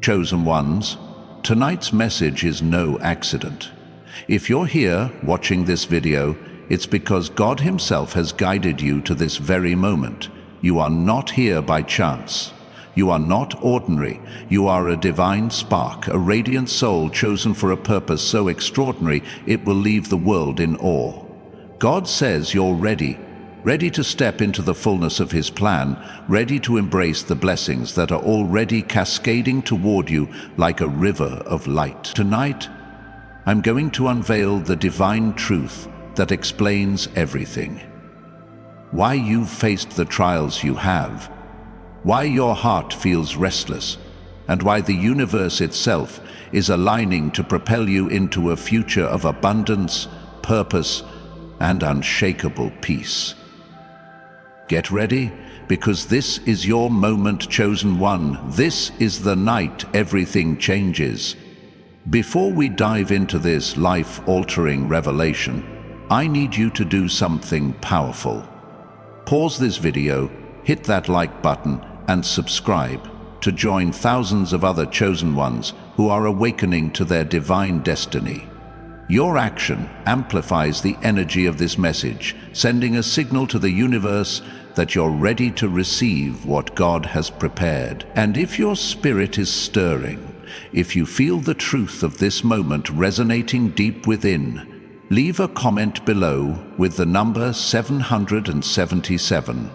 Chosen ones, tonight's message is no accident. If you're here watching this video, it's because God Himself has guided you to this very moment. You are not here by chance. You are not ordinary. You are a divine spark, a radiant soul chosen for a purpose so extraordinary it will leave the world in awe. God says you're ready to step into the fullness of His plan, ready to embrace the blessings that are already cascading toward you like a river of light. Tonight, I'm going to unveil the divine truth that explains everything. Why you've faced the trials you have, why your heart feels restless, and why the universe itself is aligning to propel you into a future of abundance, purpose, and unshakable peace. Get ready, because this is your moment, chosen one. This is the night everything changes. Before we dive into this life-altering revelation, I need you to do something powerful. Pause this video, hit that like button, and subscribe to join thousands of other chosen ones who are awakening to their divine destiny. Your action amplifies the energy of this message, sending a signal to the universe that you're ready to receive what God has prepared. And if your spirit is stirring, if you feel the truth of this moment resonating deep within, leave a comment below with the number 777.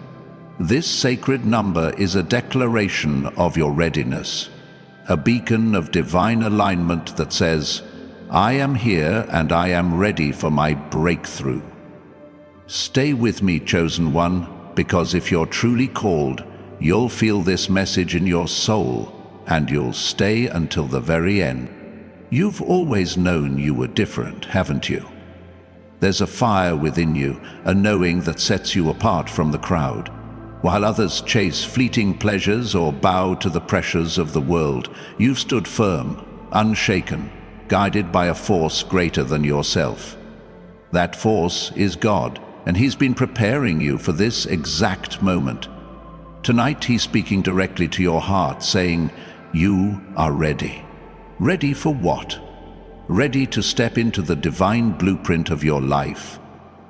This sacred number is a declaration of your readiness, a beacon of divine alignment that says, I am here and I am ready for my breakthrough. Stay with me, chosen one, because if you're truly called, you'll feel this message in your soul and you'll stay until the very end. You've always known you were different, haven't you? There's a fire within you, a knowing that sets you apart from the crowd. While others chase fleeting pleasures or bow to the pressures of the world, you've stood firm, unshaken, guided by a force greater than yourself. That force is God, and He's been preparing you for this exact moment. Tonight He's speaking directly to your heart, saying, you are ready. Ready for what? Ready to step into the divine blueprint of your life,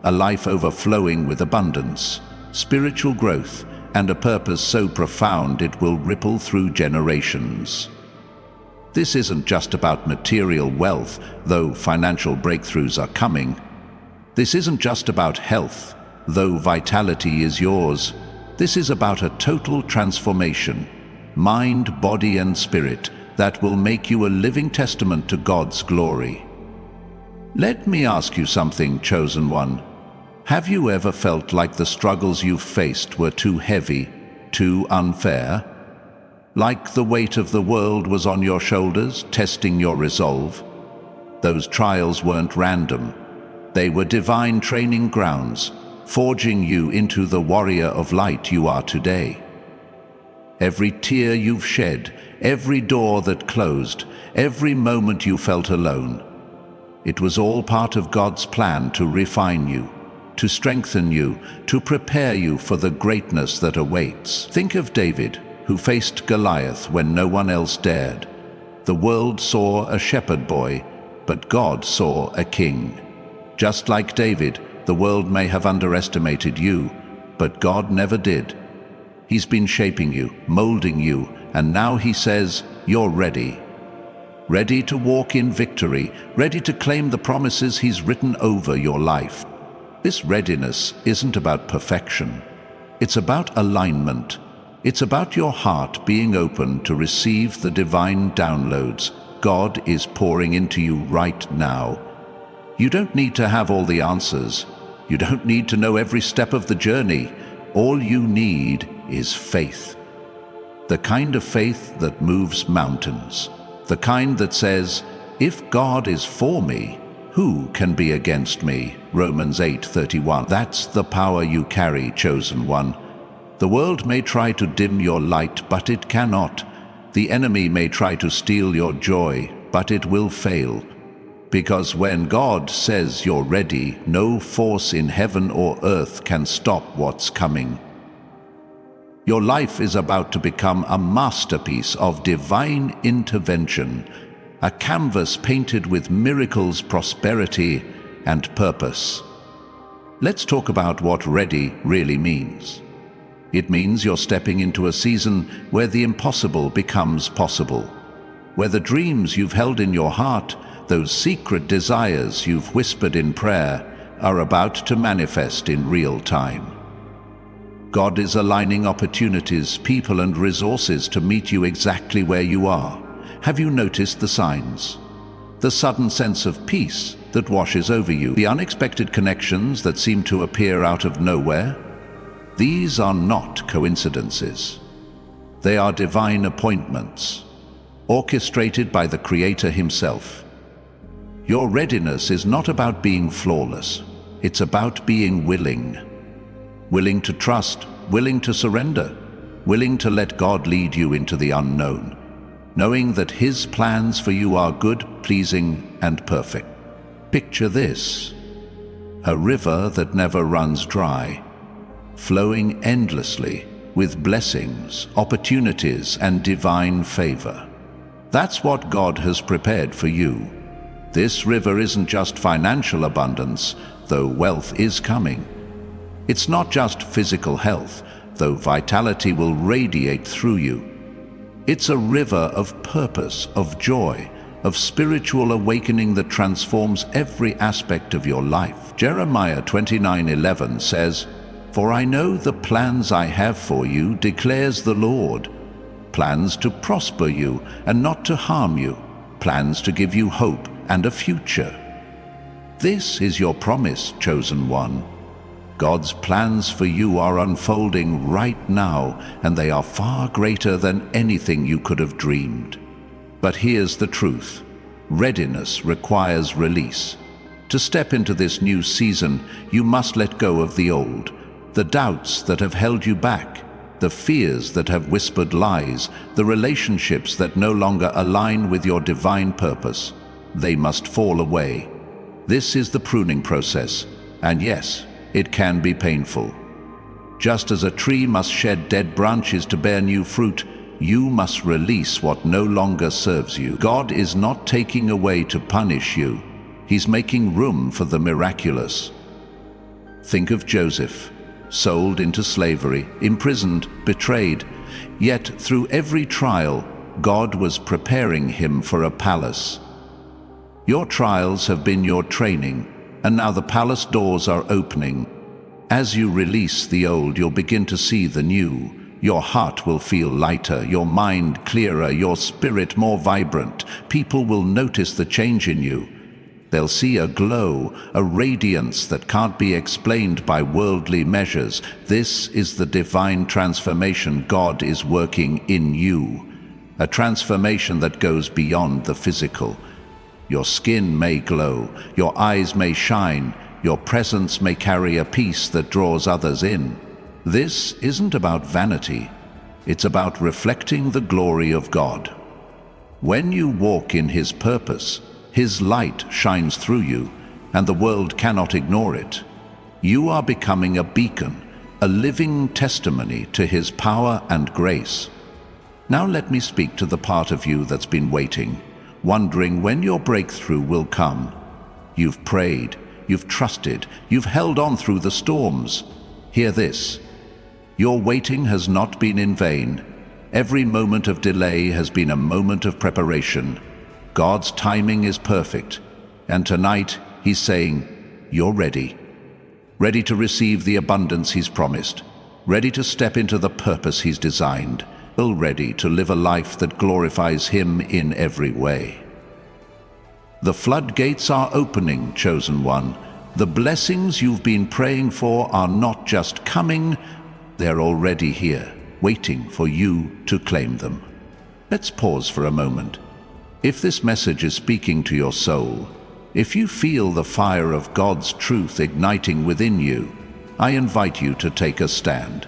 a life overflowing with abundance, spiritual growth, and a purpose so profound it will ripple through generations. This isn't just about material wealth, though financial breakthroughs are coming. This isn't just about health, though vitality is yours. This is about a total transformation, mind, body, and spirit, that will make you a living testament to God's glory. Let me ask you something, chosen one. Have you ever felt like the struggles you've faced were too heavy, too unfair? Like the weight of the world was on your shoulders, testing your resolve? Those trials weren't random. They were divine training grounds, forging you into the warrior of light you are today. Every tear you've shed, every door that closed, every moment you felt alone, it was all part of God's plan to refine you, to strengthen you, to prepare you for the greatness that awaits. Think of David, who faced Goliath when no one else dared. The world saw a shepherd boy, but God saw a king. Just like David, the world may have underestimated you, but God never did. He's been shaping you, molding you, and now He says, you're ready. Ready to walk in victory, ready to claim the promises He's written over your life. This readiness isn't about perfection. It's about alignment. It's about your heart being open to receive the divine downloads God is pouring into you right now. You don't need to have all the answers. You don't need to know every step of the journey. All you need is faith. The kind of faith that moves mountains. The kind that says, if God is for me, who can be against me? Romans 8:31. That's the power you carry, chosen one. The world may try to dim your light, but it cannot. The enemy may try to steal your joy, but it will fail. Because when God says you're ready, no force in heaven or earth can stop what's coming. Your life is about to become a masterpiece of divine intervention, a canvas painted with miracles, prosperity, and purpose. Let's talk about what ready really means. It means you're stepping into a season where the impossible becomes possible, where the dreams you've held in your heart, those secret desires you've whispered in prayer, are about to manifest in real time. God is aligning opportunities, people, and resources to meet you exactly where you are. Have you noticed the signs? The sudden sense of peace that washes over you, the unexpected connections that seem to appear out of nowhere? These are not coincidences. They are divine appointments, orchestrated by the Creator Himself. Your readiness is not about being flawless. It's about being willing. Willing to trust, willing to surrender, willing to let God lead you into the unknown, knowing that His plans for you are good, pleasing, and perfect. Picture this: a river that never runs dry, flowing endlessly with blessings, opportunities, and divine favor. That's what God has prepared for you. This river isn't just financial abundance, though wealth is coming. It's not just physical health, though vitality will radiate through you. It's a river of purpose, of joy, of spiritual awakening that transforms every aspect of your life. Jeremiah 29:11 says, "For I know the plans I have for you, declares the Lord, plans to prosper you and not to harm you, plans to give you hope and a future." This is your promise, chosen one. God's plans for you are unfolding right now, and they are far greater than anything you could have dreamed. But here's the truth: readiness requires release. To step into this new season, you must let go of the old, the doubts that have held you back, the fears that have whispered lies, the relationships that no longer align with your divine purpose. They must fall away. This is the pruning process, and yes, it can be painful. Just as a tree must shed dead branches to bear new fruit, you must release what no longer serves you. God is not taking away to punish you. He's making room for the miraculous. Think of Joseph, sold into slavery, imprisoned, betrayed. Yet through every trial, God was preparing him for a palace. Your trials have been your training, and now the palace doors are opening. As you release the old, you'll begin to see the new. Your heart will feel lighter, your mind clearer, your spirit more vibrant. People will notice the change in you. They'll see a glow, a radiance that can't be explained by worldly measures. This is the divine transformation God is working in you. A transformation that goes beyond the physical. Your skin may glow, your eyes may shine, your presence may carry a peace that draws others in. This isn't about vanity. It's about reflecting the glory of God. When you walk in His purpose, His light shines through you, and the world cannot ignore it. You are becoming a beacon, a living testimony to His power and grace. Now let me speak to the part of you that's been waiting, wondering when your breakthrough will come. You've prayed, you've trusted, you've held on through the storms. Hear this: your waiting has not been in vain. Every moment of delay has been a moment of preparation. God's timing is perfect, and tonight He's saying, you're ready. Ready to receive the abundance He's promised, ready to step into the purpose He's designed, ready to live a life that glorifies Him in every way. The floodgates are opening, chosen one. The blessings you've been praying for are not just coming, they're already here, waiting for you to claim them. Let's pause for a moment. If this message is speaking to your soul, if you feel the fire of God's truth igniting within you, I invite you to take a stand.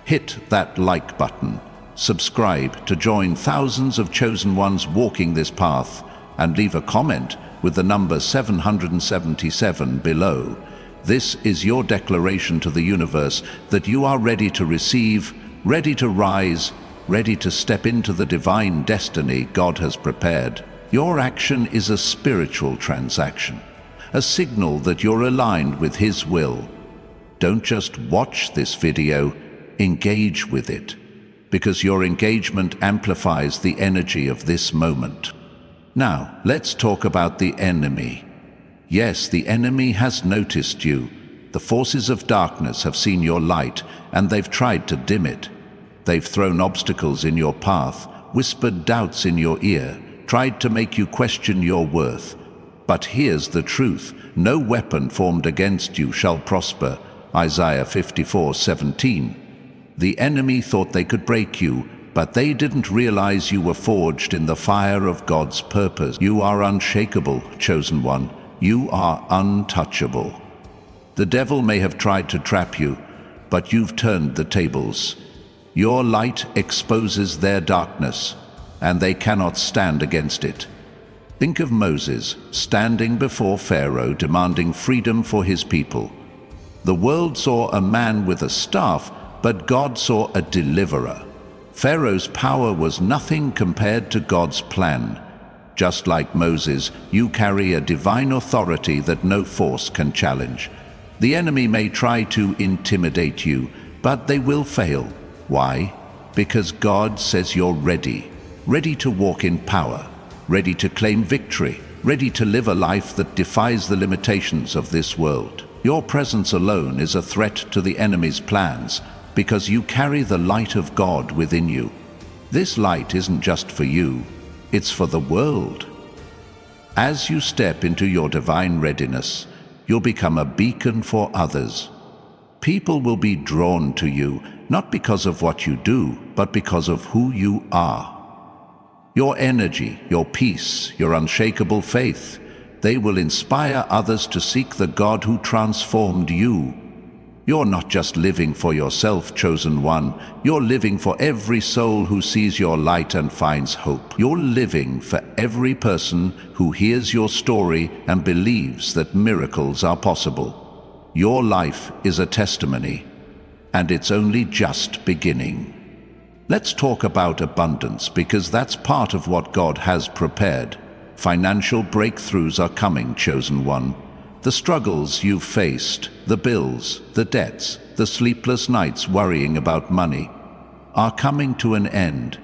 Hit that like button, subscribe to join thousands of chosen ones walking this path, and leave a comment with the number 777 below. This is your declaration to the universe that you are ready to receive, ready to rise, ready to step into the divine destiny God has prepared. Your action is a spiritual transaction, a signal that you're aligned with His will. Don't just watch this video, engage with it, because your engagement amplifies the energy of this moment. Now, let's talk about the enemy. Yes, the enemy has noticed you. The forces of darkness have seen your light, and they've tried to dim it. They've thrown obstacles in your path, whispered doubts in your ear, tried to make you question your worth. But here's the truth: no weapon formed against you shall prosper. Isaiah 54:17. The enemy thought they could break you, but they didn't realize you were forged in the fire of God's purpose. You are unshakable, chosen one. You are untouchable. The devil may have tried to trap you, but you've turned the tables. Your light exposes their darkness, and they cannot stand against it. Think of Moses standing before Pharaoh demanding freedom for his people. The world saw a man with a staff, but God saw a deliverer. Pharaoh's power was nothing compared to God's plan. Just like Moses, you carry a divine authority that no force can challenge. The enemy may try to intimidate you, but they will fail. Why? Because God says you're ready. Ready to walk in power. Ready to claim victory. Ready to live a life that defies the limitations of this world. Your presence alone is a threat to the enemy's plans, because you carry the light of God within you. This light isn't just for you, it's for the world. As you step into your divine readiness, you'll become a beacon for others. People will be drawn to you, not because of what you do, but because of who you are. Your energy, your peace, your unshakable faith, they will inspire others to seek the God who transformed you. You're not just living for yourself, chosen one. You're living for every soul who sees your light and finds hope. You're living for every person who hears your story and believes that miracles are possible. Your life is a testimony, and it's only just beginning. Let's talk about abundance, because that's part of what God has prepared. Financial breakthroughs are coming, chosen one. The struggles you've faced, the bills, the debts, the sleepless nights worrying about money, are coming to an end.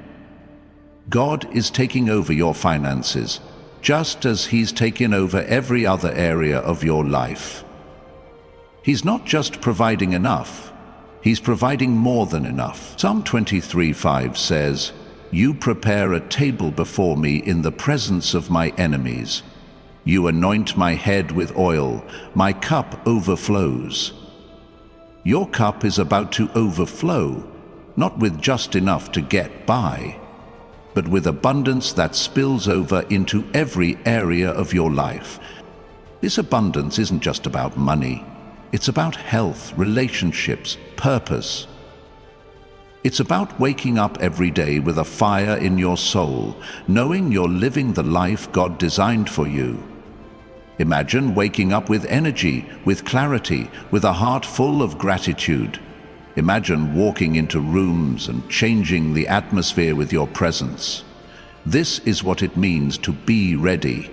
God is taking over your finances, just as He's taken over every other area of your life. He's not just providing enough, He's providing more than enough. Psalm 23:5 says, "You prepare a table before me in the presence of my enemies. You anoint my head with oil, my cup overflows." Your cup is about to overflow, not with just enough to get by, but with abundance that spills over into every area of your life. This abundance isn't just about money. It's about health, relationships, purpose. It's about waking up every day with a fire in your soul, knowing you're living the life God designed for you. Imagine waking up with energy, with clarity, with a heart full of gratitude. Imagine walking into rooms and changing the atmosphere with your presence. This is what it means to be ready.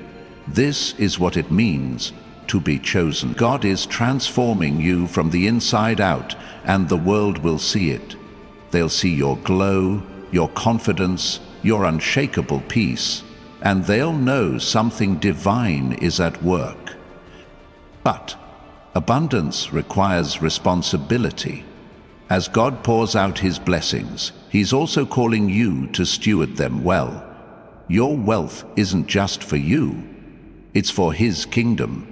This is what it means to be chosen. God is transforming you from the inside out, and the world will see it. They'll see your glow, your confidence, your unshakable peace, and they'll know something divine is at work. But abundance requires responsibility. As God pours out His blessings, He's also calling you to steward them well. Your wealth isn't just for you. It's for His kingdom.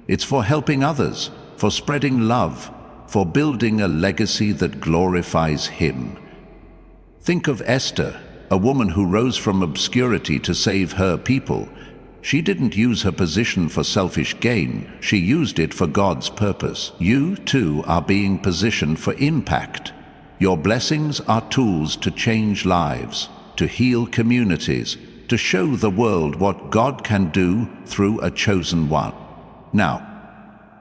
It's for helping others, for spreading love, for building a legacy that glorifies Him. Think of Esther, a woman who rose from obscurity to save her people. She didn't use her position for selfish gain. She used it for God's purpose. You, too, are being positioned for impact. Your blessings are tools to change lives, to heal communities, to show the world what God can do through a chosen one. Now,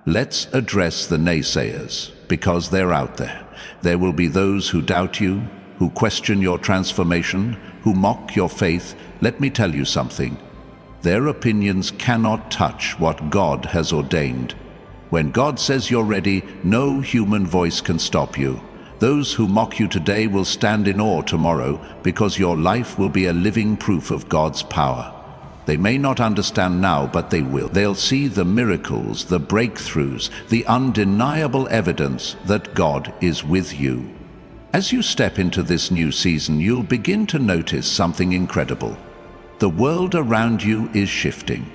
let's address the naysayers. because they're out there. There will be those who doubt you, who question your transformation, who mock your faith. Let me tell you something. Their opinions cannot touch what God has ordained. When God says you're ready, no human voice can stop you. Those who mock you today will stand in awe tomorrow because your life will be a living proof of God's power. They may not understand now, but they will. They'll see the miracles, the breakthroughs, the undeniable evidence that God is with you. As you step into this new season, you'll begin to notice something incredible. The world around you is shifting.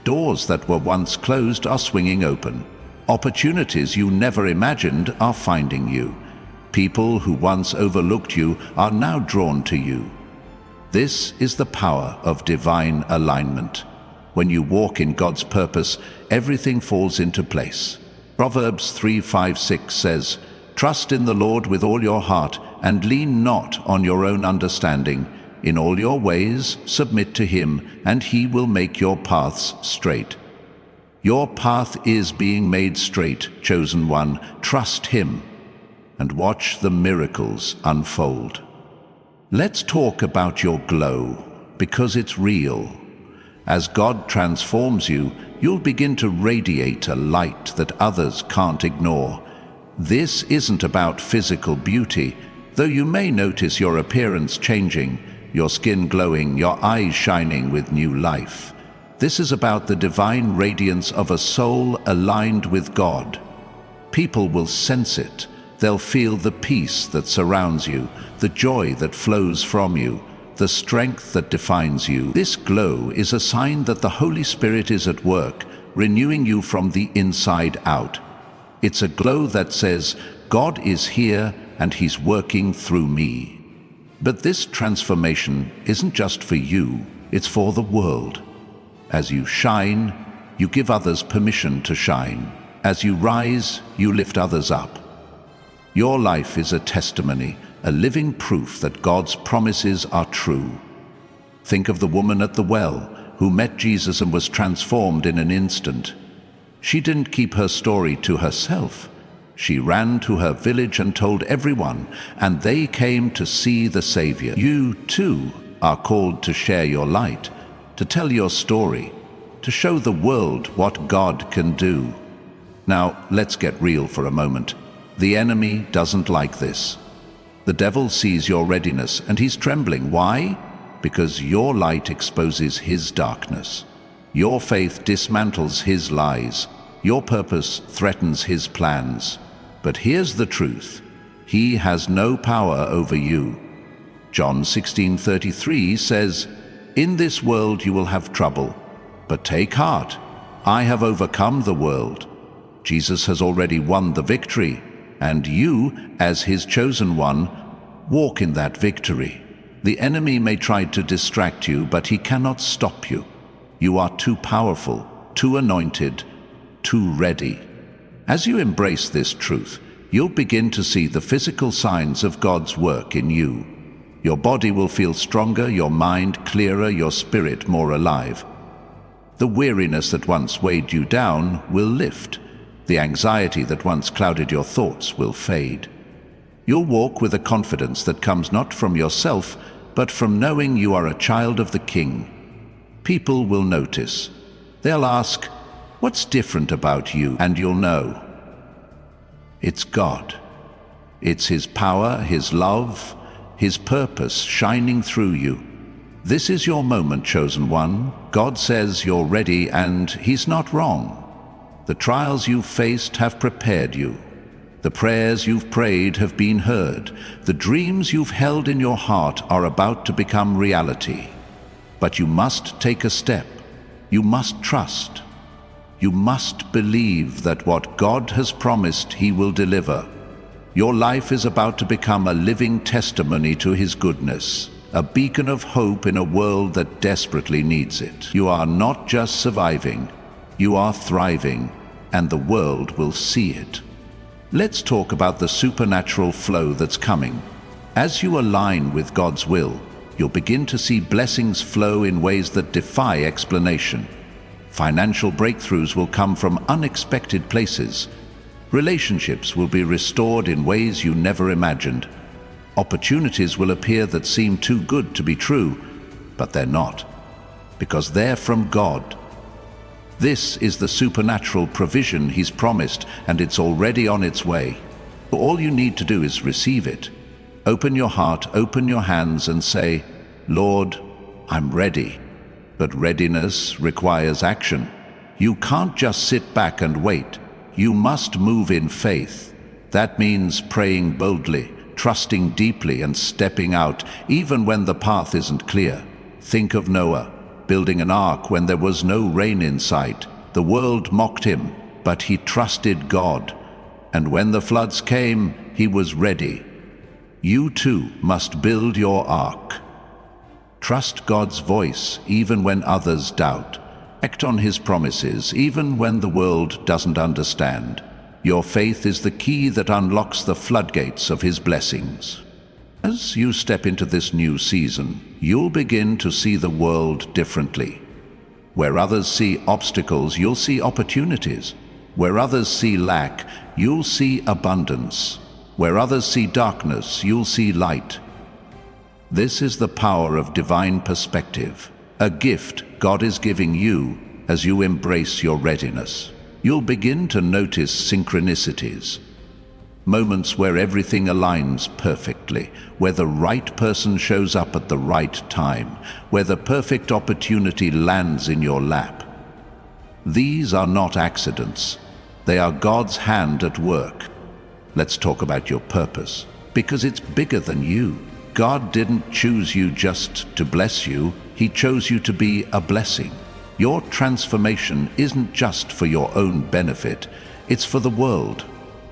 Doors that were once closed are swinging open. Opportunities you never imagined are finding you. People who once overlooked you are now drawn to you. This is the power of divine alignment. When you walk in God's purpose, everything falls into place. Proverbs 3:5-6 says, "Trust in the Lord with all your heart, and lean not on your own understanding. In all your ways submit to Him, and He will make your paths straight." Your path is being made straight, chosen one. Trust Him and watch the miracles unfold. Let's talk about your glow, because it's real. As God transforms you, you'll begin to radiate a light that others can't ignore. This isn't about physical beauty, though you may notice your appearance changing, your skin glowing, your eyes shining with new life. This is about the divine radiance of a soul aligned with God. People will sense it. They'll feel the peace that surrounds you, the joy that flows from you, the strength that defines you. This glow is a sign that the Holy Spirit is at work, renewing you from the inside out. It's a glow that says, God is here and He's working through me. But this transformation isn't just for you, it's for the world. As you shine, you give others permission to shine. As you rise, you lift others up. Your life is a testimony, a living proof that God's promises are true. Think of the woman at the well who met Jesus and was transformed in an instant. She didn't keep her story to herself. She ran to her village and told everyone, and they came to see the Savior. You, too, are called to share your light, to tell your story, to show the world what God can do. Now, let's get real for a moment. The enemy doesn't like this. The devil sees your readiness and he's trembling. Why? Because your light exposes his darkness. Your faith dismantles his lies. Your purpose threatens his plans. But here's the truth. He has no power over you. John 16:33 says, "In this world you will have trouble, but take heart. I have overcome the world." Jesus has already won the victory. And you, as His chosen one, walk in that victory. The enemy may try to distract you, but he cannot stop you. You are too powerful, too anointed, too ready. As you embrace this truth, you'll begin to see the physical signs of God's work in you. Your body will feel stronger, your mind clearer, your spirit more alive. The weariness that once weighed you down will lift. The anxiety that once clouded your thoughts will fade. You'll walk with a confidence that comes not from yourself, but from knowing you are a child of the King. People will notice. They'll ask, "What's different about you?" And you'll know. It's God. It's His power, His love, His purpose shining through you. This is your moment, chosen one. God says you're ready, and He's not wrong. The trials you've faced have prepared you. The prayers you've prayed have been heard. The dreams you've held in your heart are about to become reality. But you must take a step. You must trust. You must believe that what God has promised, He will deliver. Your life is about to become a living testimony to His goodness, a beacon of hope in a world that desperately needs it. You are not just surviving, you are thriving, and the world will see it. Let's talk about the supernatural flow that's coming. As you align with God's will, you'll begin to see blessings flow in ways that defy explanation. Financial breakthroughs will come from unexpected places. Relationships will be restored in ways you never imagined. Opportunities will appear that seem too good to be true, but they're not, because they're from God. This is the supernatural provision He's promised, and it's already on its way. All you need to do is receive it. Open your heart, open your hands, and say, "Lord, I'm ready." But readiness requires action. You can't just sit back and wait. You must move in faith. That means praying boldly, trusting deeply, and stepping out, even when the path isn't clear. Think of Noah, building an ark when there was no rain in sight. The world mocked him, but he trusted God. And when the floods came, he was ready. You too must build your ark. Trust God's voice even when others doubt. Act on His promises even when the world doesn't understand. Your faith is the key that unlocks the floodgates of His blessings. As you step into this new season, you'll begin to see the world differently. Where others see obstacles, you'll see opportunities. Where others see lack, you'll see abundance. Where others see darkness, you'll see light. This is the power of divine perspective, a gift God is giving you as you embrace your readiness. You'll begin to notice synchronicities, moments where everything aligns perfectly, where the right person shows up at the right time, where the perfect opportunity lands in your lap. These are not accidents. They are God's hand at work. Let's talk about your purpose, because it's bigger than you. God didn't choose you just to bless you. He chose you to be a blessing. Your transformation isn't just for your own benefit, it's for the world.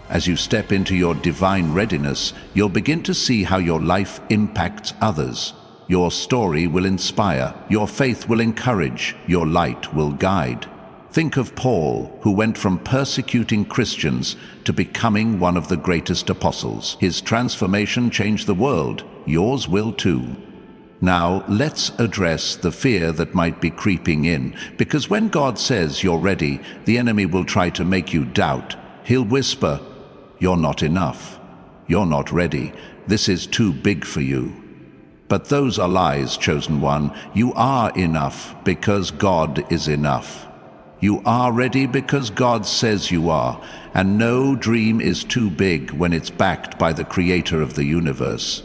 As you step into your divine readiness, you'll begin to see how your life impacts others. Your story will inspire, your faith will encourage, your light will guide. Think of Paul, who went from persecuting Christians to becoming one of the greatest apostles. His transformation changed the world. Yours will too. Now, let's address the fear that might be creeping in, because when God says you're ready, the enemy will try to make you doubt. He'll whisper, "You're not enough. You're not ready. This is too big for you." But those are lies, chosen one. You are enough because God is enough. You are ready because God says you are, and no dream is too big when it's backed by the Creator of the universe.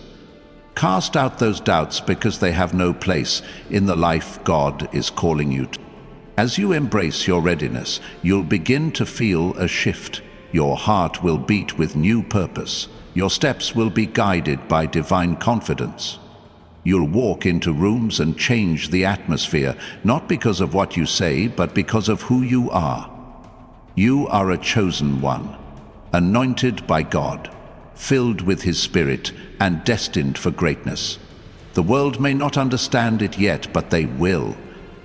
Cast out those doubts because they have no place in the life God is calling you to. As you embrace your readiness, you'll begin to feel a shift. Your heart will beat with new purpose. Your steps will be guided by divine confidence. You'll walk into rooms and change the atmosphere, not because of what you say, but because of who you are. You are a chosen one, anointed by God, filled with His Spirit, and destined for greatness. The world may not understand it yet, but they will.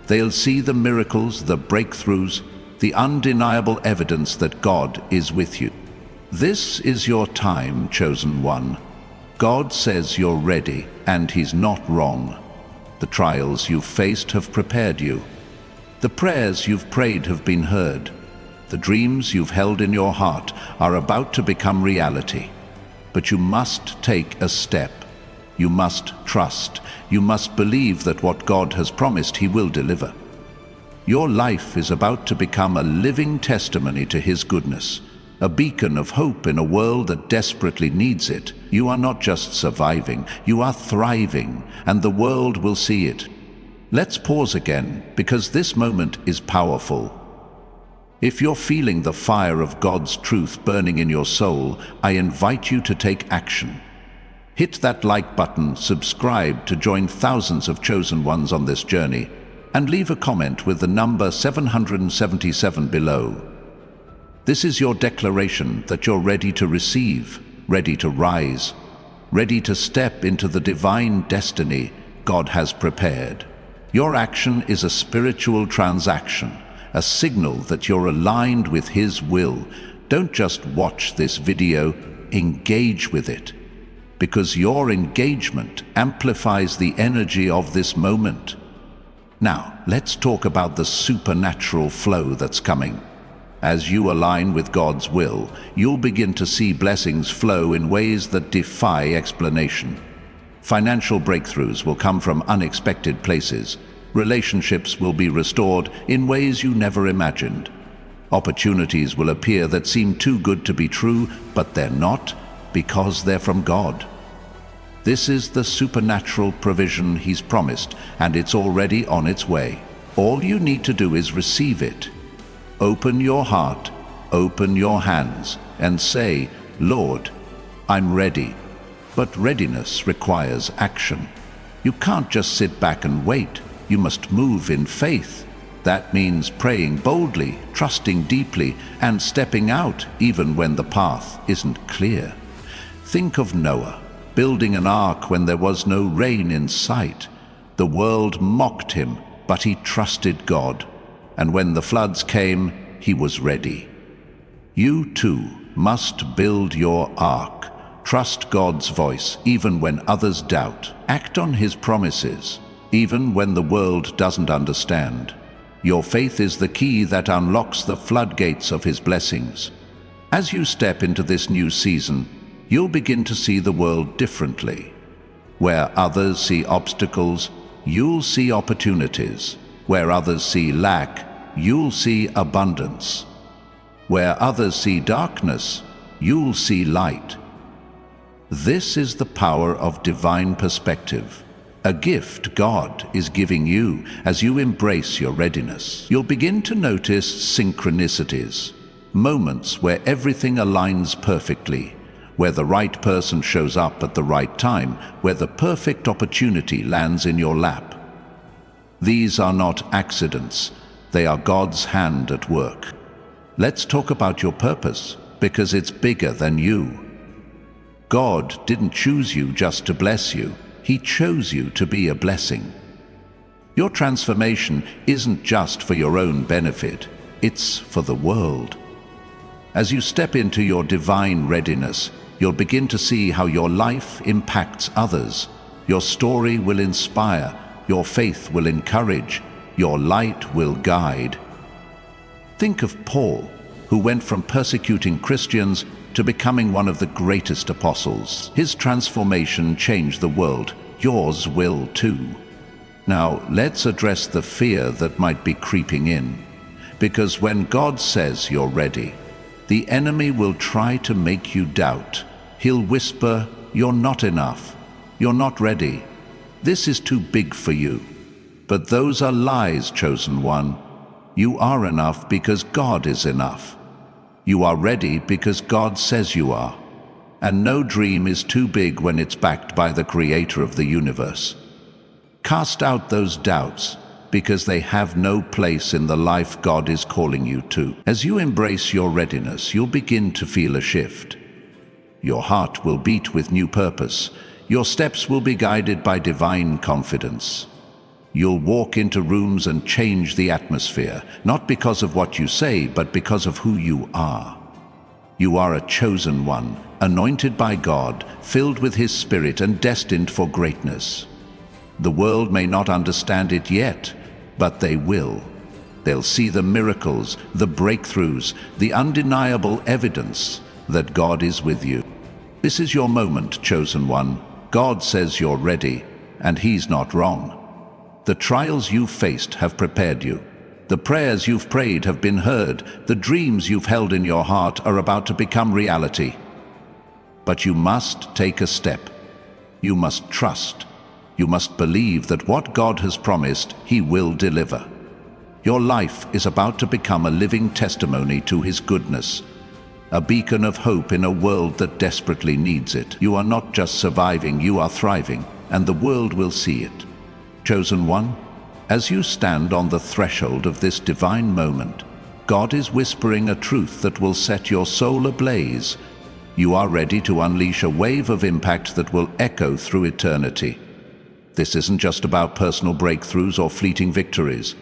They'll see the miracles, the breakthroughs, the undeniable evidence that God is with you. This is your time, chosen one. God says you're ready, and He's not wrong. The trials you've faced have prepared you. The prayers you've prayed have been heard. The dreams you've held in your heart are about to become reality. But you must take a step. You must trust. You must believe that what God has promised, He will deliver. Your life is about to become a living testimony to His goodness, a beacon of hope in a world that desperately needs it. You are not just surviving, you are thriving, and the world will see it. Let's pause again, because this moment is powerful. If you're feeling the fire of God's truth burning in your soul, I invite you to take action. Hit that like button, subscribe to join thousands of chosen ones on this journey, and leave a comment with the number 777 below. This is your declaration that you're ready to receive, ready to rise, ready to step into the divine destiny God has prepared. Your action is a spiritual transaction, a signal that you're aligned with His will. Don't just watch this video, engage with it, because your engagement amplifies the energy of this moment. Now, let's talk about the supernatural flow that's coming. As you align with God's will, you'll begin to see blessings flow in ways that defy explanation. Financial breakthroughs will come from unexpected places. Relationships will be restored in ways you never imagined. Opportunities will appear that seem too good to be true, but they're not, because they're from God. This is the supernatural provision He's promised, and it's already on its way. All you need to do is receive it. Open your heart, open your hands, and say, "Lord, I'm ready." But readiness requires action. You can't just sit back and wait. You must move in faith. That means praying boldly, trusting deeply, and stepping out even when the path isn't clear. Think of Noah, building an ark when there was no rain in sight. The world mocked him, but he trusted God. And when the floods came, he was ready. You too must build your ark. Trust God's voice even when others doubt. Act on His promises, even when the world doesn't understand. Your faith is the key that unlocks the floodgates of His blessings. As you step into this new season, you'll begin to see the world differently. Where others see obstacles, you'll see opportunities. Where others see lack, you'll see abundance. Where others see darkness, you'll see light. This is the power of divine perspective, a gift God is giving you as you embrace your readiness. You'll begin to notice synchronicities, moments where everything aligns perfectly, where the right person shows up at the right time, where the perfect opportunity lands in your lap. These are not accidents, they are God's hand at work. Let's talk about your purpose, because it's bigger than you. God didn't choose you just to bless you. He chose you to be a blessing. Your transformation isn't just for your own benefit, it's for the world. As you step into your divine readiness, you'll begin to see how your life impacts others. Your story will inspire, your faith will encourage, your light will guide. Think of Paul, who went from persecuting Christians to becoming one of the greatest apostles. His transformation changed the world. Yours will too. Now, let's address the fear that might be creeping in. Because when God says you're ready, the enemy will try to make you doubt. He'll whisper, "You're not enough. You're not ready. This is too big for you." But those are lies, chosen one. You are enough because God is enough. You are ready because God says you are. And no dream is too big when it's backed by the Creator of the universe. Cast out those doubts, because they have no place in the life God is calling you to. As you embrace your readiness, you'll begin to feel a shift. Your heart will beat with new purpose. Your steps will be guided by divine confidence. You'll walk into rooms and change the atmosphere, not because of what you say, but because of who you are. You are a chosen one, anointed by God, filled with His Spirit and destined for greatness. The world may not understand it yet, but they will. They'll see the miracles, the breakthroughs, the undeniable evidence that God is with you. This is your moment, chosen one. God says you're ready, and He's not wrong. The trials you've faced have prepared you. The prayers you've prayed have been heard. The dreams you've held in your heart are about to become reality. But you must take a step. You must trust. You must believe that what God has promised, He will deliver. Your life is about to become a living testimony to His goodness, a beacon of hope in a world that desperately needs it. You are not just surviving, you are thriving, and the world will see it. Chosen one, as you stand on the threshold of this divine moment, God is whispering a truth that will set your soul ablaze. You are ready to unleash a wave of impact that will echo through eternity. This isn't just about personal breakthroughs or fleeting victories.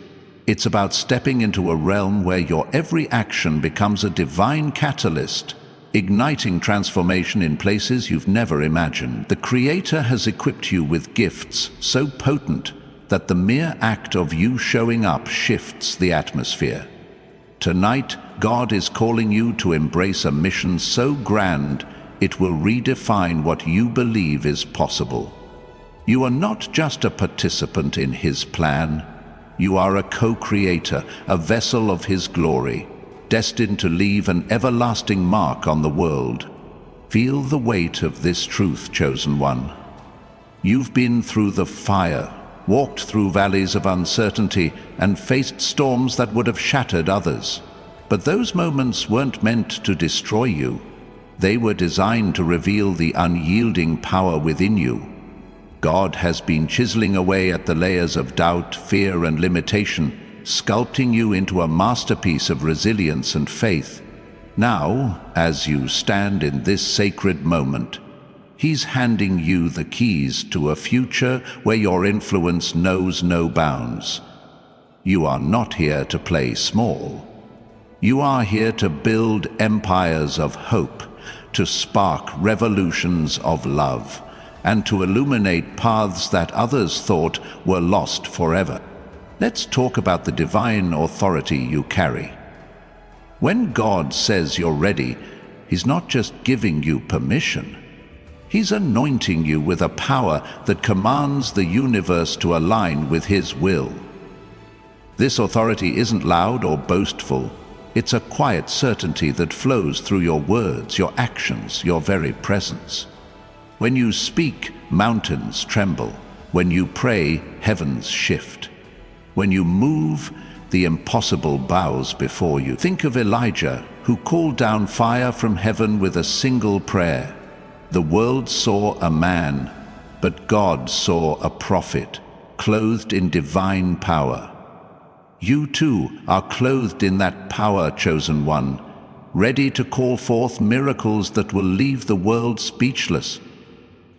It's about stepping into a realm where your every action becomes a divine catalyst, igniting transformation in places you've never imagined. The Creator has equipped you with gifts so potent that the mere act of you showing up shifts the atmosphere. Tonight, God is calling you to embrace a mission so grand it will redefine what you believe is possible. You are not just a participant in His plan. You are a co-creator, a vessel of His glory, destined to leave an everlasting mark on the world. Feel the weight of this truth, chosen one. You've been through the fire, walked through valleys of uncertainty, and faced storms that would have shattered others. But those moments weren't meant to destroy you. They were designed to reveal the unyielding power within you. God has been chiseling away at the layers of doubt, fear, and limitation, sculpting you into a masterpiece of resilience and faith. Now, as you stand in this sacred moment, He's handing you the keys to a future where your influence knows no bounds. You are not here to play small. You are here to build empires of hope, to spark revolutions of love, and to illuminate paths that others thought were lost forever. Let's talk about the divine authority you carry. When God says you're ready, He's not just giving you permission. He's anointing you with a power that commands the universe to align with His will. This authority isn't loud or boastful. It's a quiet certainty that flows through your words, your actions, your very presence. When you speak, mountains tremble. When you pray, heavens shift. When you move, the impossible bows before you. Think of Elijah, who called down fire from heaven with a single prayer. The world saw a man, but God saw a prophet, clothed in divine power. You too are clothed in that power, chosen one, ready to call forth miracles that will leave the world speechless.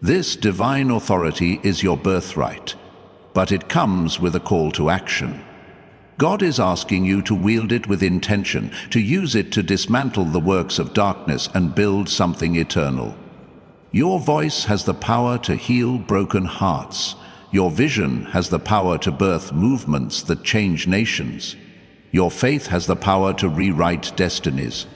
This divine authority is your birthright, but it comes with a call to action. God is asking you to wield it with intention, to use it to dismantle the works of darkness and build something eternal. Your voice has the power to heal broken hearts. Your vision has the power to birth movements that change nations. Your faith has the power to rewrite destinies.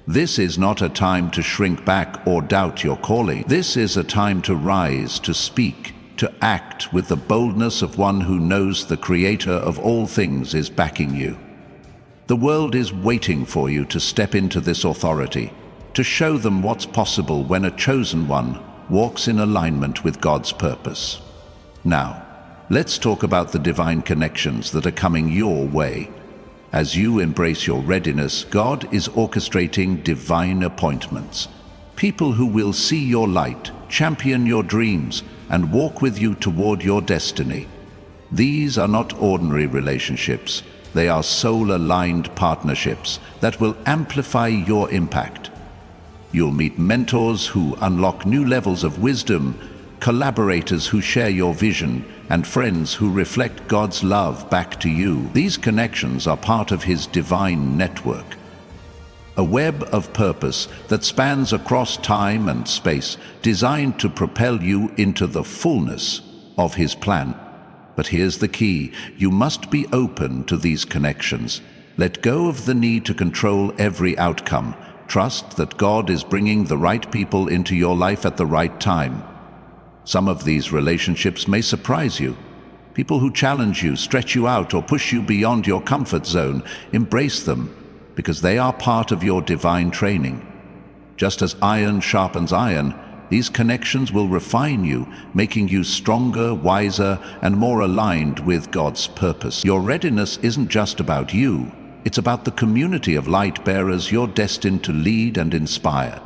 This is not a time to shrink back or doubt your calling. This is a time to rise, to speak, to act with the boldness of one who knows the Creator of all things is backing you. The world is waiting for you to step into this authority, to show them what's possible when a chosen one walks in alignment with God's purpose. Now, let's talk about the divine connections that are coming your way. As you embrace your readiness, God is orchestrating divine appointments. People who will see your light, champion your dreams, and walk with you toward your destiny. These are not ordinary relationships. They are soul-aligned partnerships that will amplify your impact. You'll meet mentors who unlock new levels of wisdom, collaborators who share your vision, and friends who reflect God's love back to you. These connections are part of His divine network, a web of purpose that spans across time and space, designed to propel you into the fullness of His plan. But here's the key: you must be open to these connections. Let go of the need to control every outcome. Trust that God is bringing the right people into your life at the right time. Some of these relationships may surprise you. People who challenge you, stretch you out, or push you beyond your comfort zone. Embrace them, because they are part of your divine training. Just as iron sharpens iron, these connections will refine you, making you stronger, wiser, and more aligned with God's purpose. Your readiness isn't just about you. It's about the community of light bearers you're destined to lead and inspire.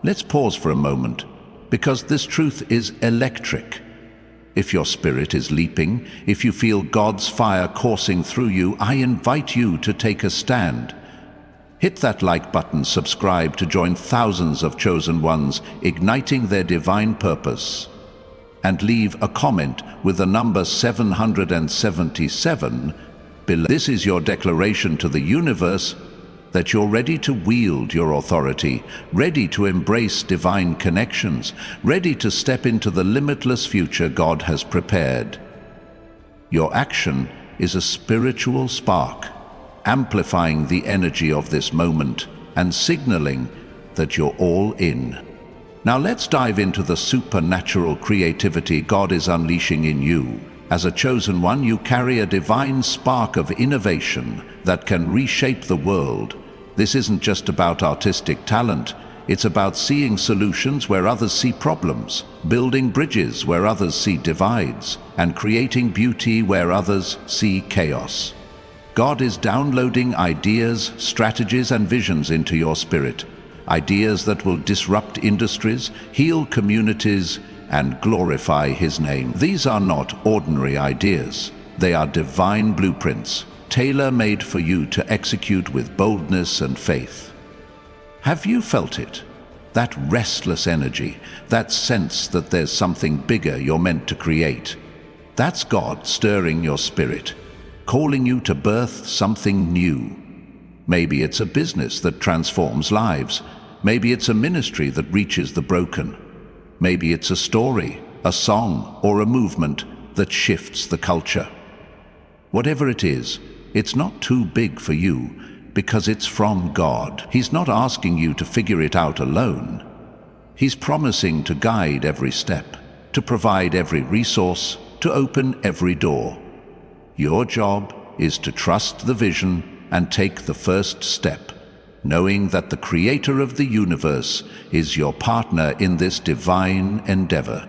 Let's pause for a moment, because this truth is electric. If your spirit is leaping, if you feel God's fire coursing through you, I invite you to take a stand. Hit that like button, subscribe to join thousands of chosen ones igniting their divine purpose, and leave a comment with the number 777 below. This is your declaration to the universe that you're ready to wield your authority, ready to embrace divine connections, ready to step into the limitless future God has prepared. Your action is a spiritual spark, amplifying the energy of this moment and signaling that you're all in. Now let's dive into the supernatural creativity God is unleashing in you. As a chosen one, you carry a divine spark of innovation that can reshape the world. This isn't just about artistic talent. It's about seeing solutions where others see problems, building bridges where others see divides, and creating beauty where others see chaos. God is downloading ideas, strategies, and visions into your spirit. Ideas that will disrupt industries, heal communities, and glorify His name. These are not ordinary ideas. They are divine blueprints, tailor-made for you to execute with boldness and faith. Have you felt it? That restless energy, that sense that there's something bigger you're meant to create. That's God stirring your spirit, calling you to birth something new. Maybe it's a business that transforms lives. Maybe it's a ministry that reaches the broken. Maybe it's a story, a song, or a movement that shifts the culture. Whatever it is, it's not too big for you, because it's from God. He's not asking you to figure it out alone. He's promising to guide every step, to provide every resource, to open every door. Your job is to trust the vision and take the first step, knowing that the Creator of the universe is your partner in this divine endeavor.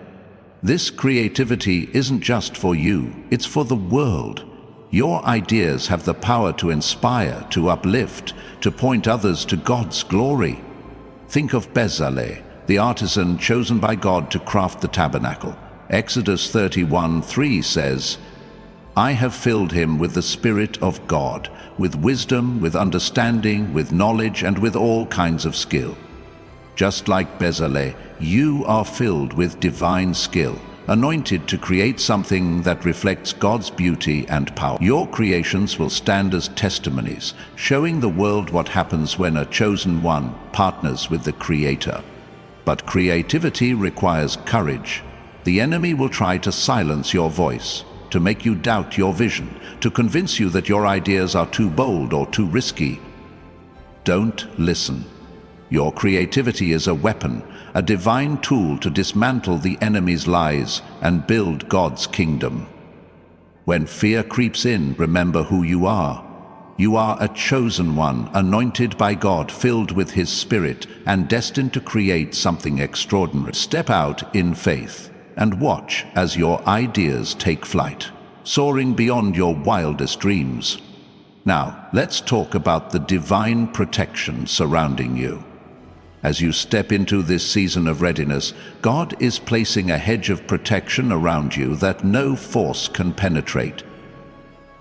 This creativity isn't just for you, it's for the world. Your ideas have the power to inspire, to uplift, to point others to God's glory. Think of Bezalel, the artisan chosen by God to craft the tabernacle. Exodus 31:3 says, "I have filled him with the Spirit of God, with wisdom, with understanding, with knowledge, and with all kinds of skill." Just like Bezalel, you are filled with divine skill, anointed to create something that reflects God's beauty and power. Your creations will stand as testimonies, showing the world what happens when a chosen one partners with the Creator. But creativity requires courage. The enemy will try to silence your voice, to make you doubt your vision, to convince you that your ideas are too bold or too risky. Don't listen. Your creativity is a weapon, a divine tool to dismantle the enemy's lies and build God's kingdom. When fear creeps in, remember who you are. You are a chosen one, anointed by God, filled with His Spirit, and destined to create something extraordinary. Step out in faith and watch as your ideas take flight, soaring beyond your wildest dreams. Now, let's talk about the divine protection surrounding you. As you step into this season of readiness, God is placing a hedge of protection around you that no force can penetrate.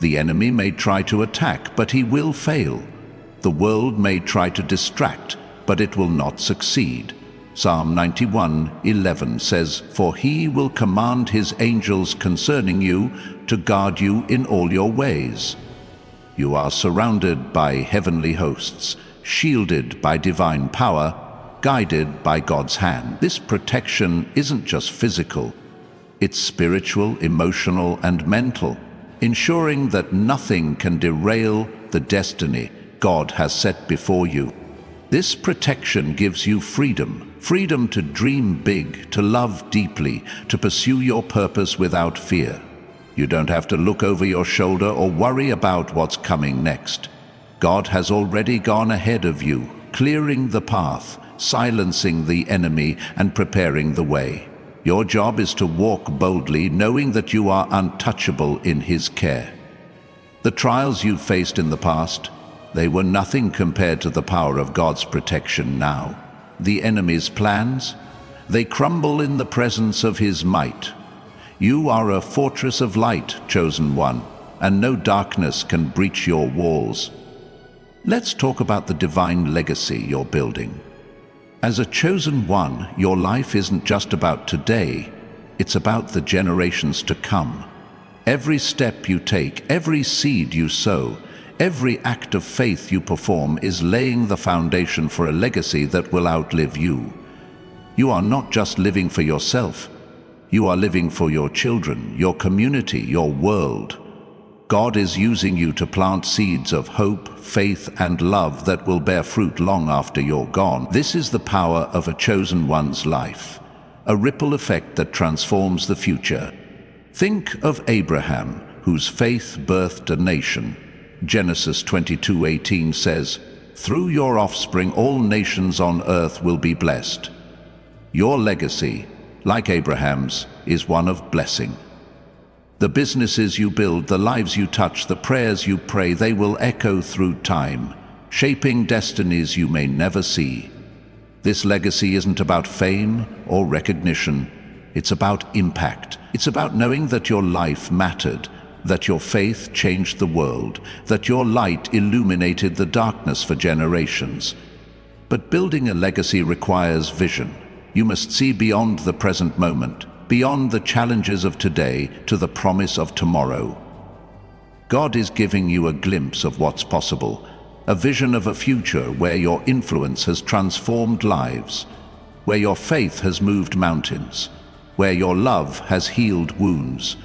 The enemy may try to attack, but he will fail. The world may try to distract, but it will not succeed. Psalm 91:11 says, "For he will command his angels concerning you to guard you in all your ways." You are surrounded by heavenly hosts, shielded by divine power, guided by God's hand. This protection isn't just physical, it's spiritual, emotional, and mental, ensuring that nothing can derail the destiny God has set before you. This protection gives you freedom to dream big, to love deeply, to pursue your purpose without fear. You don't have to look over your shoulder or worry about what's coming next. God has already gone ahead of you, clearing the path, silencing the enemy, and preparing the way. Your job is to walk boldly, knowing that you are untouchable in His care. The trials you've faced in the past, they were nothing compared to the power of God's protection now. The enemy's plans, they crumble in the presence of His might. You are a fortress of light, chosen one, and no darkness can breach your walls. Let's talk about the divine legacy you're building. As a chosen one, your life isn't just about today, it's about the generations to come. Every step you take, every seed you sow, every act of faith you perform is laying the foundation for a legacy that will outlive you. You are not just living for yourself, you are living for your children, your community, your world. God is using you to plant seeds of hope, faith, and love that will bear fruit long after you're gone. This is the power of a chosen one's life, a ripple effect that transforms the future. Think of Abraham, whose faith birthed a nation. Genesis 22:18 says, "Through your offspring all nations on earth will be blessed." Your legacy, like Abraham's, is one of blessing. The businesses you build, the lives you touch, the prayers you pray, they will echo through time, shaping destinies you may never see. This legacy isn't about fame or recognition. It's about impact. It's about knowing that your life mattered, that your faith changed the world, that your light illuminated the darkness for generations. But building a legacy requires vision. You must see beyond the present moment, beyond the challenges of today to the promise of tomorrow. God is giving you a glimpse of what's possible, a vision of a future where your influence has transformed lives, where your faith has moved mountains, where your love has healed wounds.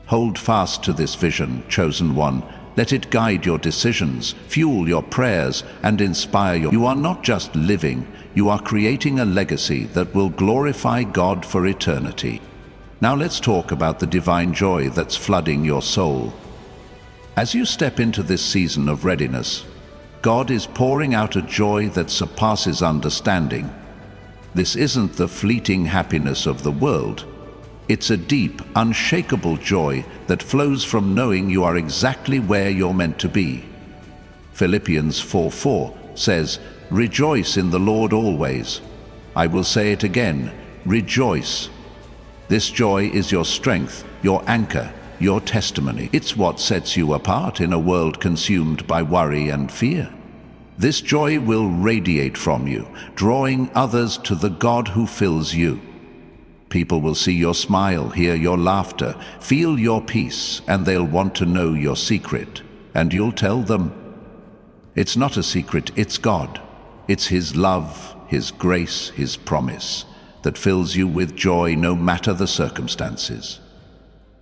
Hold fast to this vision, chosen one. Let it guide your decisions, fuel your prayers, and inspire you. You are not just living, you are creating a legacy that will glorify God for eternity. Now let's talk about the divine joy that's flooding your soul. As you step into this season of readiness, God is pouring out a joy that surpasses understanding. This isn't the fleeting happiness of the world. It's a deep, unshakable joy that flows from knowing you are exactly where you're meant to be. Philippians 4:4 says, "Rejoice in the Lord always." I will say it again, rejoice. This joy is your strength, your anchor, your testimony. It's what sets you apart in a world consumed by worry and fear. This joy will radiate from you, drawing others to the God who fills you. People will see your smile, hear your laughter, feel your peace, and they'll want to know your secret. And you'll tell them. It's not a secret, it's God. It's His love, His grace, His promise that fills you with joy no matter the circumstances.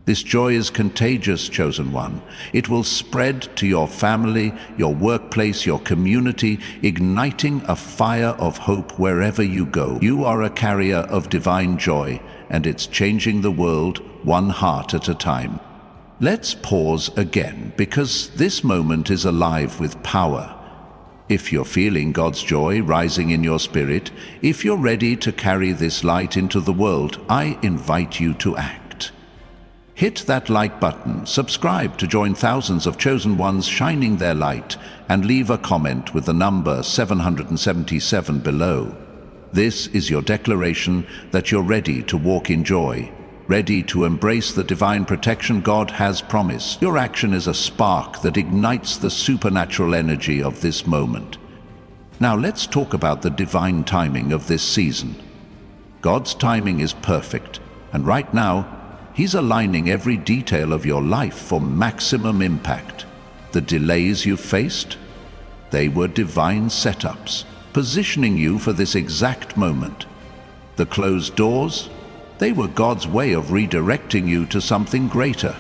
This joy is contagious, chosen one. It will spread to your family, your workplace, your community, igniting a fire of hope wherever you go. You are a carrier of divine joy, and it's changing the world one heart at a time. Let's pause again, because this moment is alive with power. If you're feeling God's joy rising in your spirit, if you're ready to carry this light into the world, I invite you to act. Hit that like button, subscribe to join thousands of chosen ones shining their light, and leave a comment with the number 777 below. This is your declaration that you're ready to walk in joy, ready to embrace the divine protection God has promised. Your action is a spark that ignites the supernatural energy of this moment. Now let's talk about the divine timing of this season. God's timing is perfect, and right now, He's aligning every detail of your life for maximum impact. The delays you've faced, they were divine setups, positioning you for this exact moment. The closed doors, they were God's way of redirecting you to something greater.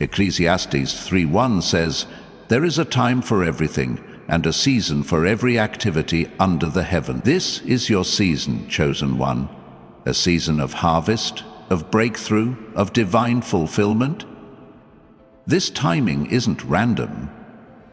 Ecclesiastes 3:1 says, "There is a time for everything, and a season for every activity under the heaven." This is your season, chosen one, a season of harvest, of breakthrough, of divine fulfillment. This timing isn't random.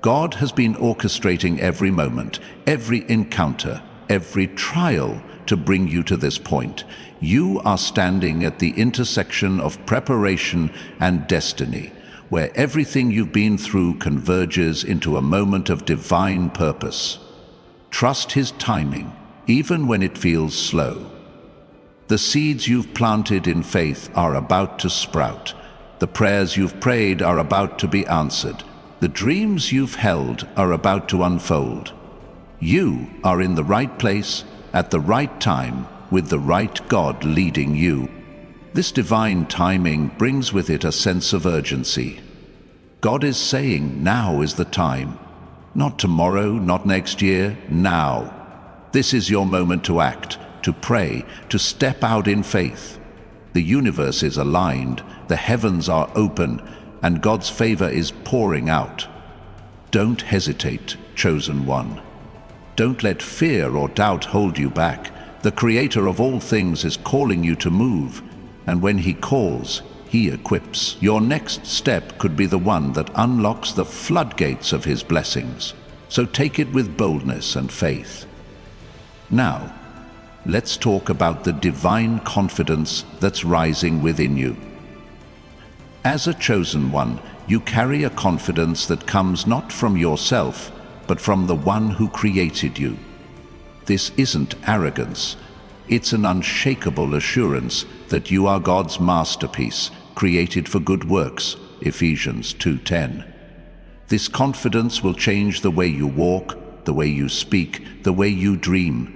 God has been orchestrating every moment, every encounter, every trial to bring you to this point. You are standing at the intersection of preparation and destiny, where everything you've been through converges into a moment of divine purpose. Trust His timing, even when it feels slow. The seeds you've planted in faith are about to sprout. The prayers you've prayed are about to be answered. The dreams you've held are about to unfold. You are in the right place, at the right time, with the right God leading you. This divine timing brings with it a sense of urgency. God is saying, now is the time. Not tomorrow, not next year, now. This is your moment to act, to pray, to step out in faith. The universe is aligned, the heavens are open, and God's favor is pouring out. Don't hesitate, chosen one. Don't let fear or doubt hold you back. The Creator of all things is calling you to move, and when He calls, He equips. Your next step could be the one that unlocks the floodgates of His blessings. So take it with boldness and faith. Now, let's talk about the divine confidence that's rising within you. As a chosen one, you carry a confidence that comes not from yourself, but from the one who created you. This isn't arrogance. It's an unshakable assurance that you are God's masterpiece, created for good works, Ephesians 2:10. This confidence will change the way you walk, the way you speak, the way you dream.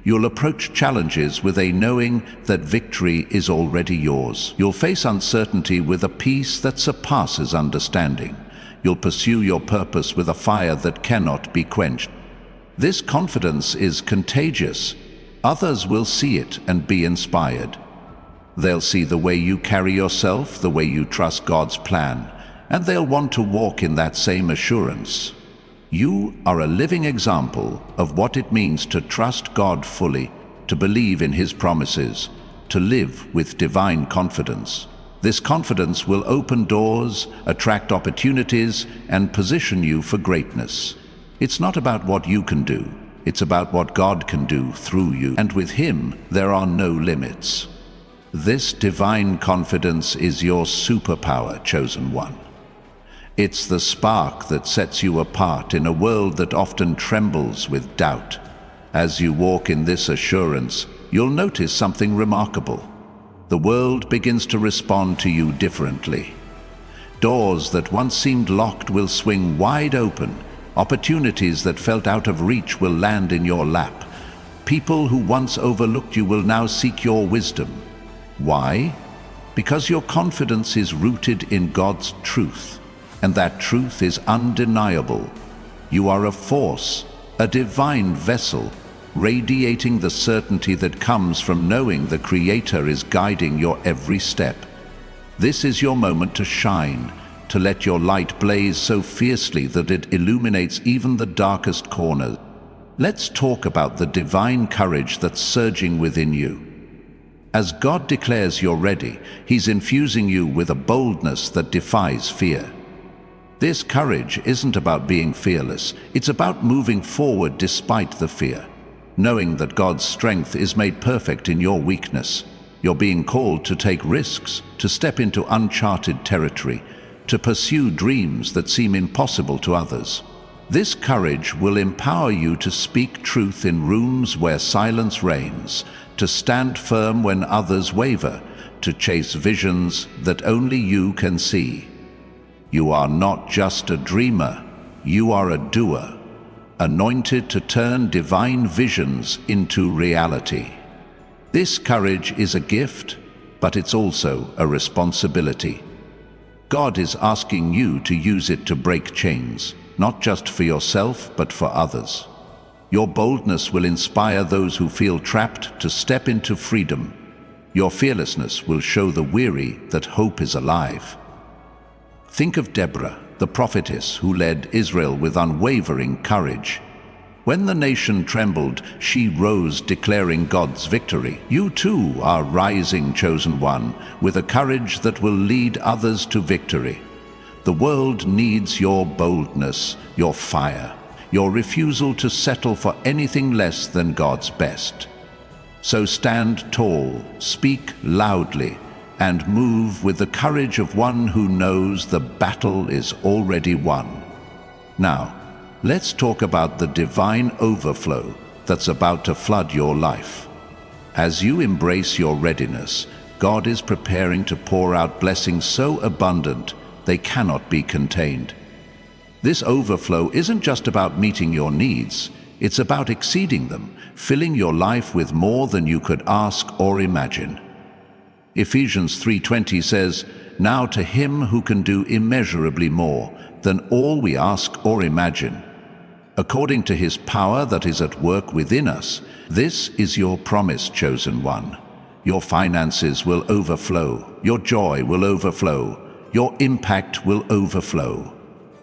You'll approach challenges with a knowing that victory is already yours. You'll face uncertainty with a peace that surpasses understanding. You'll pursue your purpose with a fire that cannot be quenched. This confidence is contagious. Others will see it and be inspired. They'll see the way you carry yourself, the way you trust God's plan, and they'll want to walk in that same assurance. You are a living example of what it means to trust God fully, to believe in His promises, to live with divine confidence. This confidence will open doors, attract opportunities, and position you for greatness. It's not about what you can do, it's about what God can do through you, and with Him there are no limits. This divine confidence is your superpower, chosen one. It's the spark that sets you apart in a world that often trembles with doubt. As you walk in this assurance, you'll notice something remarkable. The world begins to respond to you differently. Doors that once seemed locked will swing wide open. Opportunities that felt out of reach will land in your lap. People who once overlooked you will now seek your wisdom. Why? Because your confidence is rooted in God's truth. And that truth is undeniable. You are a force, a divine vessel, radiating the certainty that comes from knowing the Creator is guiding your every step. This is your moment to shine, to let your light blaze so fiercely that it illuminates even the darkest corners. Let's talk about the divine courage that's surging within you. As God declares you're ready, He's infusing you with a boldness that defies fear. This courage isn't about being fearless, it's about moving forward despite the fear, knowing that God's strength is made perfect in your weakness. You're being called to take risks, to step into uncharted territory, to pursue dreams that seem impossible to others. This courage will empower you to speak truth in rooms where silence reigns, to stand firm when others waver, to chase visions that only you can see. You are not just a dreamer, you are a doer, anointed to turn divine visions into reality. This courage is a gift, but it's also a responsibility. God is asking you to use it to break chains, not just for yourself, but for others. Your boldness will inspire those who feel trapped to step into freedom. Your fearlessness will show the weary that hope is alive. Think of Deborah, the prophetess who led Israel with unwavering courage. When the nation trembled, she rose declaring God's victory. You too are rising, chosen one, with a courage that will lead others to victory. The world needs your boldness, your fire, your refusal to settle for anything less than God's best. So stand tall, speak loudly, and move with the courage of one who knows the battle is already won. Now, let's talk about the divine overflow that's about to flood your life. As you embrace your readiness, God is preparing to pour out blessings so abundant they cannot be contained. This overflow isn't just about meeting your needs, it's about exceeding them, filling your life with more than you could ask or imagine. Ephesians 3:20 says, "Now to Him who can do immeasurably more than all we ask or imagine, according to His power that is at work within us." This is your promise, chosen one. Your finances will overflow, your joy will overflow, your impact will overflow.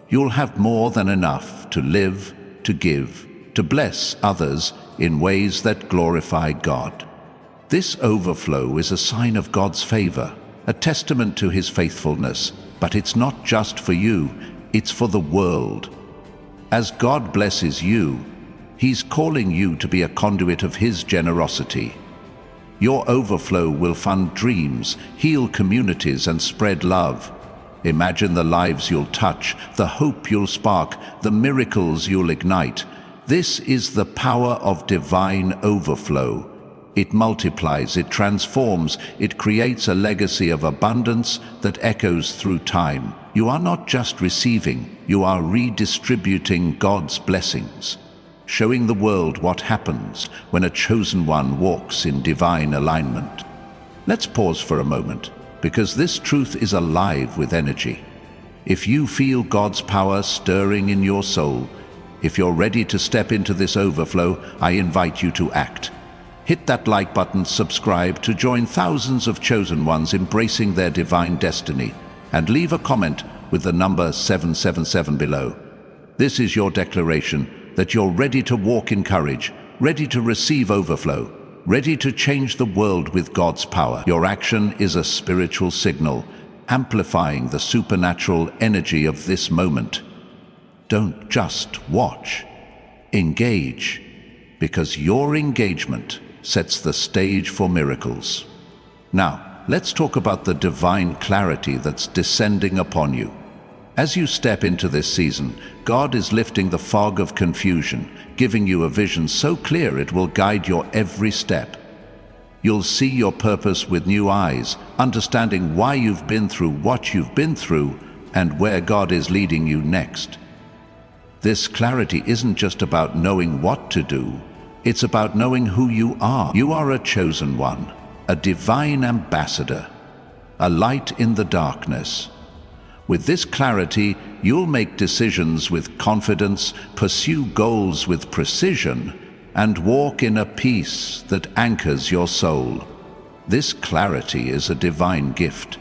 You'll have more than enough to live, to give, to bless others in ways that glorify God. This overflow is a sign of God's favor, a testament to His faithfulness, but it's not just for you, it's for the world. As God blesses you, He's calling you to be a conduit of His generosity. Your overflow will fund dreams, heal communities, and spread love. Imagine the lives you'll touch, the hope you'll spark, the miracles you'll ignite. This is the power of divine overflow. It multiplies, it transforms, it creates a legacy of abundance that echoes through time. You are not just receiving, you are redistributing God's blessings, showing the world what happens when a chosen one walks in divine alignment. Let's pause for a moment, because this truth is alive with energy. If you feel God's power stirring in your soul, if you're ready to step into this overflow, I invite you to act. Hit that like button, subscribe to join thousands of chosen ones embracing their divine destiny, and leave a comment with the number 777 below. This is your declaration that you're ready to walk in courage, ready to receive overflow, ready to change the world with God's power. Your action is a spiritual signal, amplifying the supernatural energy of this moment. Don't just watch, engage, because your engagement sets the stage for miracles. Now, let's talk about the divine clarity that's descending upon you. As you step into this season, God is lifting the fog of confusion, giving you a vision so clear it will guide your every step. You'll see your purpose with new eyes, understanding why you've been through what you've been through and where God is leading you next. This clarity isn't just about knowing what to do, it's about knowing who you are. You are a chosen one, a divine ambassador, a light in the darkness. With this clarity, you'll make decisions with confidence, pursue goals with precision, and walk in a peace that anchors your soul. This clarity is a divine gift,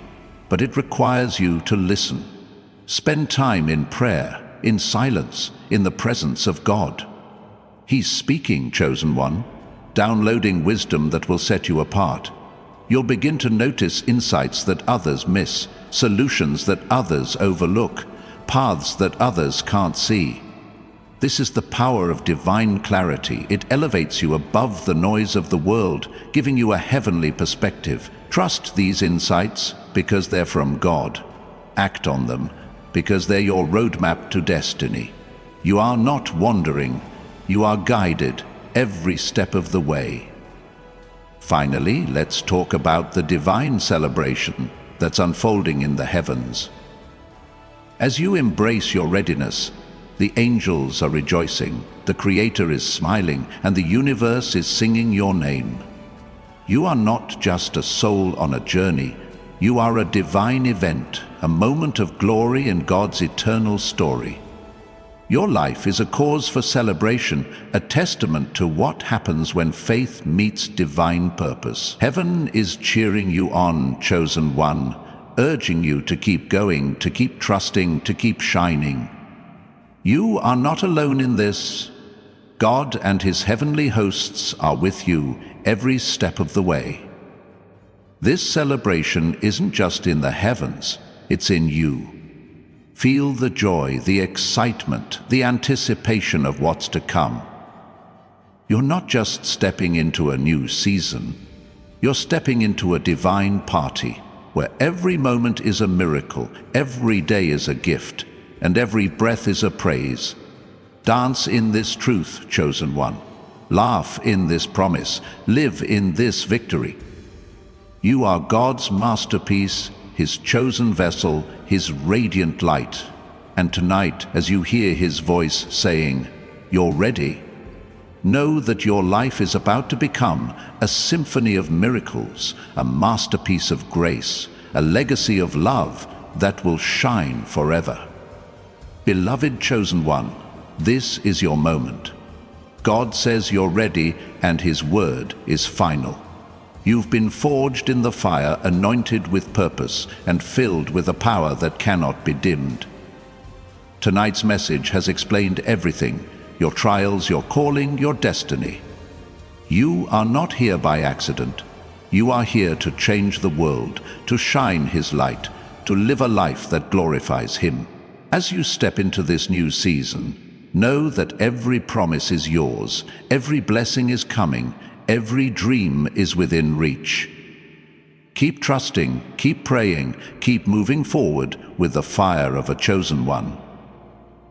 but it requires you to listen. Spend time in prayer, in silence, in the presence of God. He's speaking, chosen one, downloading wisdom that will set you apart. You'll begin to notice insights that others miss, solutions that others overlook, paths that others can't see. This is the power of divine clarity. It elevates you above the noise of the world, giving you a heavenly perspective. Trust these insights because they're from God. Act on them because they're your roadmap to destiny. You are not wandering. You are guided every step of the way. Finally, let's talk about the divine celebration that's unfolding in the heavens. As you embrace your readiness, the angels are rejoicing, the Creator is smiling, and the universe is singing your name. You are not just a soul on a journey, you are a divine event, a moment of glory in God's eternal story. Your life is a cause for celebration, a testament to what happens when faith meets divine purpose. Heaven is cheering you on, chosen one, urging you to keep going, to keep trusting, to keep shining. You are not alone in this. God and His heavenly hosts are with you every step of the way. This celebration isn't just in the heavens, it's in you. Feel the joy, the excitement, the anticipation of what's to come. You're not just stepping into a new season, you're stepping into a divine party where every moment is a miracle, every day is a gift, and every breath is a praise. Dance in this truth, chosen one. Laugh in this promise. Live in this victory. You are God's masterpiece, His chosen vessel, His radiant light. And tonight, as you hear His voice saying, "You're ready," know that your life is about to become a symphony of miracles, a masterpiece of grace, a legacy of love that will shine forever. Beloved chosen one, this is your moment. God says you're ready, and His word is final. You've been forged in the fire, anointed with purpose, and filled with a power that cannot be dimmed. Tonight's message has explained everything: your trials, your calling, your destiny. You are not here by accident. You are here to change the world, to shine His light, to live a life that glorifies Him. As you step into this new season, know that every promise is yours, every blessing is coming, every dream is within reach. Keep trusting, keep praying, keep moving forward with the fire of a chosen one.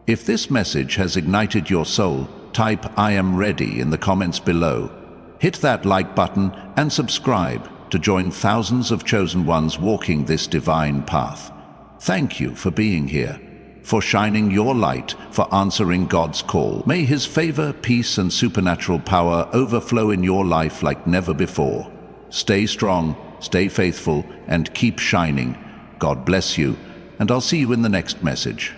If this message has ignited your soul, type "I am ready" in the comments below. Hit that like button and subscribe to join thousands of chosen ones walking this divine path. Thank you for being here, for shining your light, for answering God's call. May His favor, peace, and supernatural power overflow in your life like never before. Stay strong, stay faithful, and keep shining. God bless you, and I'll see you in the next message.